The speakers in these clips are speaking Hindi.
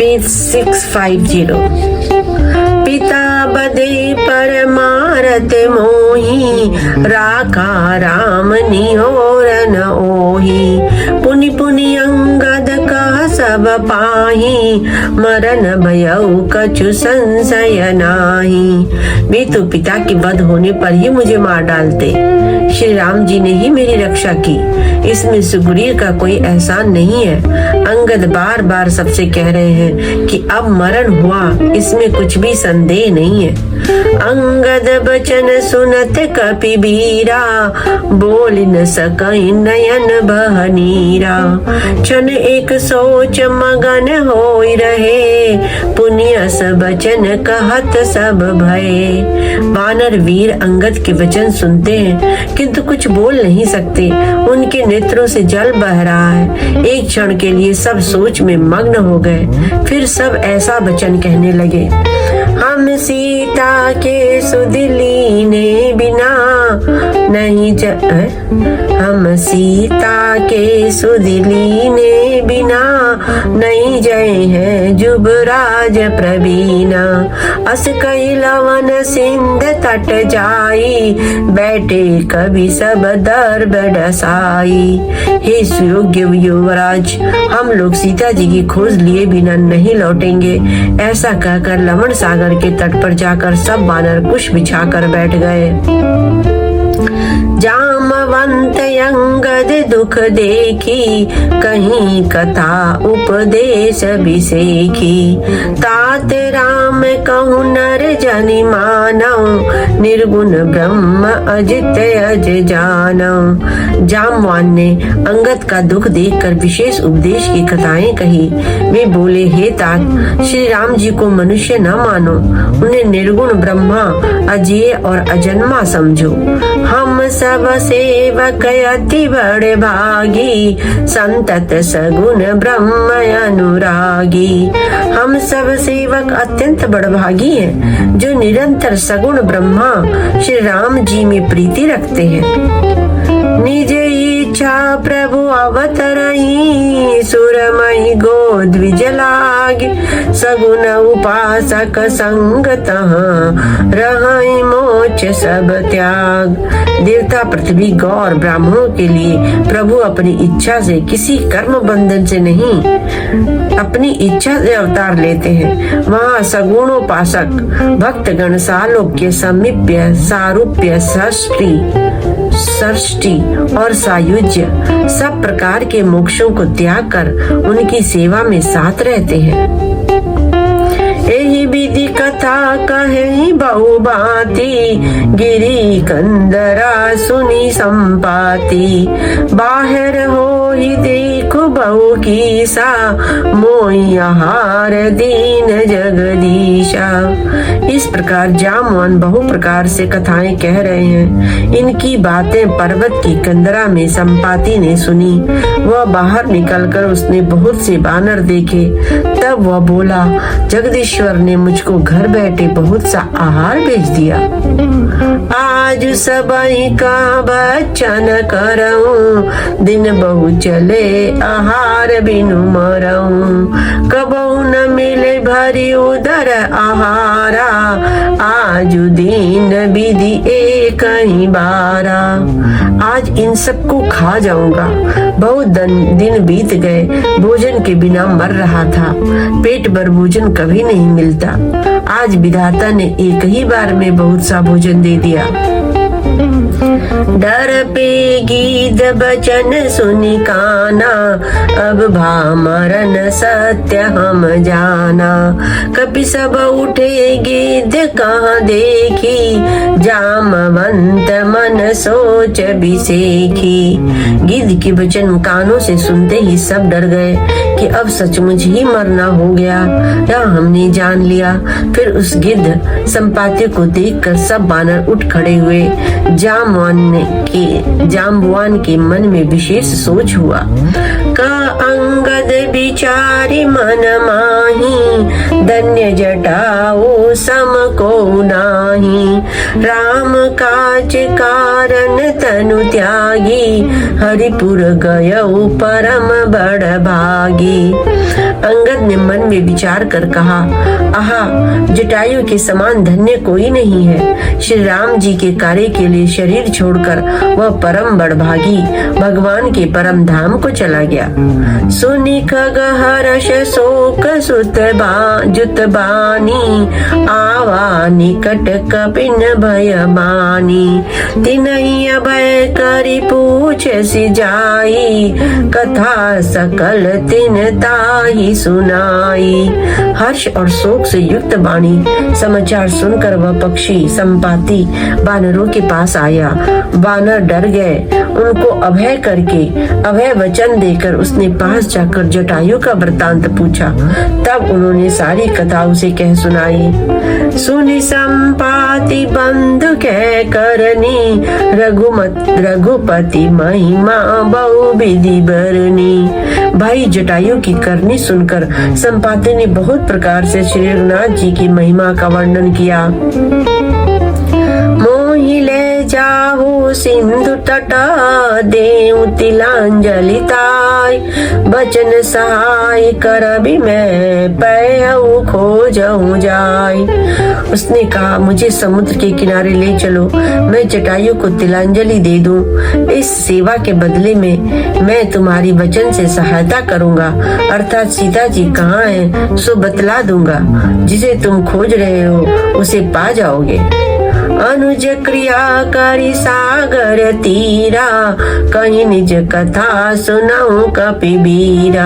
8650। पिता बदे परमारत मोही, राखा राम निहोर न ओही। पुनि पुनि अंगद का सब पाही, मरण भयउ कछु संशय नाही। वे तो पिता के वध होने पर ही मुझे मार डालते, श्री राम जी ने ही मेरी रक्षा की, इसमें सुग्रीव का कोई एहसान नहीं है। अंगद बार बार सबसे कह रहे हैं कि अब मरण हुआ, इसमें कुछ भी संदेह नहीं है। अंगद बचन सुनत कपि बीरा, बोल न सकई नयन बह नीरा। क्षण एक सोच मगन होई रहे, पुनियस बचन कहत सब भये। वानर वीर अंगद के वचन सुनते हैं किंतु कुछ बोल नहीं सकते, उनके नेत्रों से जल बह रहा है। एक क्षण के लिए सब सोच में मग्न हो गए, फिर सब ऐसा वचन कहने लगे। हम सीता के सुध लीने बिना नहीं हम सीता के सुध लीने बिना, नहीं जय है जुबराज प्रवीणा। अस कई लवन सिंध तट जाई, बैठे कवि सब दर्ब डसाई। हे सुयोग्य युवराज, हम लोग सीता जी की खोज लिए बिना नहीं लौटेंगे। ऐसा कहकर लवण सागर के तट पर जाकर सब वानर कुश बिछाकर बैठ गए। जामवंत अंगद दुख देखी, कहीं कथा उपदेश बिसेखी। तात राम कहु नर जनि मानव, निर्गुण ब्रह्म अजित अज जानव। जामवान ने अंगद का दुख देखकर विशेष उपदेश की कथाएं कही। वे बोले, हे तात, श्री राम जी को मनुष्य न मानो, उन्हें निर्गुण ब्रह्मा अजेय और अजन्मा समझो। हम सब सेवक अति बड़े भागी, संतत सगुण ब्रह्म अनुरागी। हम सब सेवक अत्यंत बड़भागी हैं, जो निरंतर सगुण ब्रह्मा श्री राम जी में प्रीति रखते हैं। निज इच्छा प्रभु अवतरई, सुरमई गो द्विज लाग। सगुन उपासक संग तहाँ, रहई मोक्ष सब त्याग। देवता पृथ्वी गौ और ब्राह्मणों के लिए प्रभु अपनी इच्छा से, किसी कर्म बंधन से नहीं, अपनी इच्छा से अवतार लेते हैं। वहाँ सगुणोपासक भक्तगण सालोक्य, समीप्य, सारूप्य, सृष्टि और सायुज्य सब प्रकार के मोक्षों को त्याग कर उनकी सेवा में साथ रहते हैं। यही विधि कथा कहे बहु भांति, गिरी कंदरा सुनी संपाति। बाहर हो ही देखो बहु कीसा, मोहि आहार दीन जगदीशा। इस प्रकार जामवान बहु प्रकार से कथाएं कह रहे हैं। इनकी बातें पर्वत की कंदरा में संपाति ने सुनी। वह बाहर निकलकर उसने बहुत से बानर देखे। तब वह बोला, जगदीश्वर ने मुझको घर बैठे बहुत सा आहार भेज दिया। आज सबई का बचन करऊं, दिन बहु चले आहार बिनु मरऊं। कबहु न मिले भरी उदर आहारा, आज दीन विधि एक ही बारा। आज इन सबको खा जाऊंगा। बहुत दिन बीत गए, भोजन के बिना मर रहा था। पेट भर भोजन कभी नहीं मिलता। आज विधाता ने एक ही बार में बहुत सा भोजन दे दिया। डर पे गीत बचन सुनी काना, अब भा मरण सत्य हम जाना। कपि सब उठे गिद्ध कहाँ देखी, जामवंत मन सोच बिसेखी। गिद्ध के वचन कानों से सुनते ही सब डर गए कि अब सचमुच ही मरना हो गया, यह हमने जान लिया। फिर उस गिद्ध संपाति को देखकर सब बानर उठ खड़े हुए। जाम्बवान के मन में विशेष सोच हुआ। का अंगद बिचारी मन माही, धन्य जटाओ सम को नाही। राम काज कारण तनु त्यागी, हरिपुर गयऊ परम बड़ भागी। अंगद ने मन में विचार कर कहा, आहा, जटायु के समान धन्य कोई नहीं है। श्री राम जी के कार्य के लिए शरीर छोड़कर वह परम बड़भागी भगवान के परम धाम को चला गया। सुनि खग हर्ष शोक जुत बानी, आवा निकट कपिन भय मानी। तिनहि अभय करि पूछ सि जाई, कथा सकल तिन ताहि सुनाई। हर्ष और शोक से युक्त वाणी समाचार सुनकर वह पक्षी संपाति वानरों के पास आया। वानर डर गए। उनको अभय करके अभय वचन देकर उसने पास जाकर जटायु का वृतांत पूछा। तब उन्होंने सारी कथा उसे कह सुनाई। सुनि संपाति बंधु कह करनी, रघुपति महिमा बहु विधि बरनी। भाई जटायु की करनी सुनकर संपाति ने बहुत प्रकार से श्री रघुनाथ जी की महिमा का वर्णन किया। मोहि ले जाहु सिंधु तटा, देऊ तिलांजलि ताय। बचन सहाय करबि मैं, पैहु खोजहु जाय। उसने कहा, मुझे समुद्र के किनारे ले चलो, मैं जटायु को तिलांजलि दे दूं। इस सेवा के बदले में मैं तुम्हारी वचन से सहायता करूंगा, अर्थात सीता जी कहाँ हैं सो बतला दूंगा। जिसे तुम खोज रहे हो उसे पा जाओगे। अनुज क्रिया करी सागर तीरा, कहीं निज कथा सुनाऊं कपिबीरा।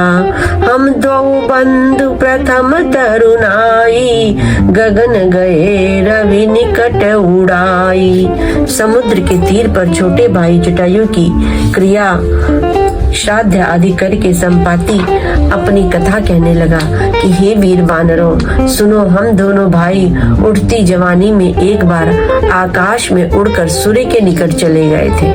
हम दो बंधु प्रथम तरुणाई, गगन गए रवि निकट उड़ाई। समुद्र के तीर पर छोटे भाई जटायु की क्रिया श्राद्ध आदि करके संपाति अपनी कथा कहने लगा कि हे वीर वानरों, सुनो, हम दोनों भाई उठती जवानी में एक बार आकाश में उड़कर सूर्य के निकट चले गए थे।